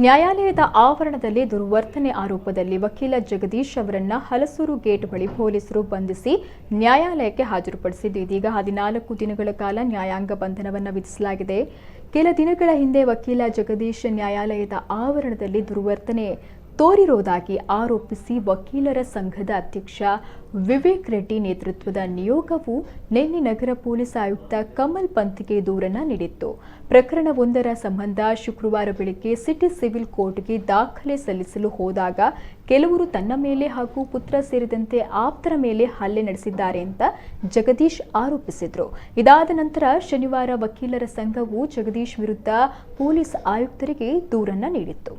ನ್ಯಾಯಾಲಯದ ಆವರಣದಲ್ಲಿ ದುರ್ವರ್ತನೆ ಆರೋಪದಲ್ಲಿ ವಕೀಲ ಜಗದೀಶ್ ಅವರನ್ನ ಹಲಸೂರು ಗೇಟ್ ಬಳಿ ಪೊಲೀಸರು ಬಂಧಿಸಿ ನ್ಯಾಯಾಲಯಕ್ಕೆ ಹಾಜರುಪಡಿಸಿದ್ದು ಇದೀಗ 14 ದಿನಗಳ ಕಾಲ ನ್ಯಾಯಾಂಗ ಬಂಧನವನ್ನು ವಿಧಿಸಲಾಗಿದೆ. ಕೆಲ ದಿನಗಳ ಹಿಂದೆ ವಕೀಲ ಜಗದೀಶ್ ನ್ಯಾಯಾಲಯದ ಆವರಣದಲ್ಲಿ ದುರ್ವರ್ತನೆ ತೋರಿರುವುದಾಗಿ ಆರೋಪಿಸಿ ವಕೀಲರ ಸಂಘದ ಅಧ್ಯಕ್ಷ ವಿವೇಕ್ ರೆಡ್ಡಿ ನೇತೃತ್ವದ ನಿಯೋಗವು ನಿನ್ನೆ ನಗರ ಪೊಲೀಸ್ ಆಯುಕ್ತ ಕಮಲ್ ಪಂತ್ಗೆ ದೂರನ್ನು ನೀಡಿತ್ತು. ಪ್ರಕರಣವೊಂದರ ಸಂಬಂಧ ಶುಕ್ರವಾರ ಬೆಳಗ್ಗೆ ಸಿಟಿ ಸಿವಿಲ್ ಕೋರ್ಟ್ಗೆ ದಾಖಲೆ ಸಲ್ಲಿಸಲು ಹೋದಾಗ ಕೆಲವರು ತನ್ನ ಮೇಲೆ ಹಾಗೂ ಪುತ್ರ ಸೇರಿದಂತೆ ಆಪ್ತರ ಮೇಲೆ ಹಲ್ಲೆ ನಡೆಸಿದ್ದಾರೆ ಅಂತ ಜಗದೀಶ್ ಆರೋಪಿಸಿದ್ರು. ಇದಾದ ನಂತರ ಶನಿವಾರ ವಕೀಲರ ಸಂಘವು ಜಗದೀಶ್ ವಿರುದ್ಧ ಪೊಲೀಸ್ ಆಯುಕ್ತರಿಗೆ ದೂರನ್ನು ನೀಡಿತ್ತು.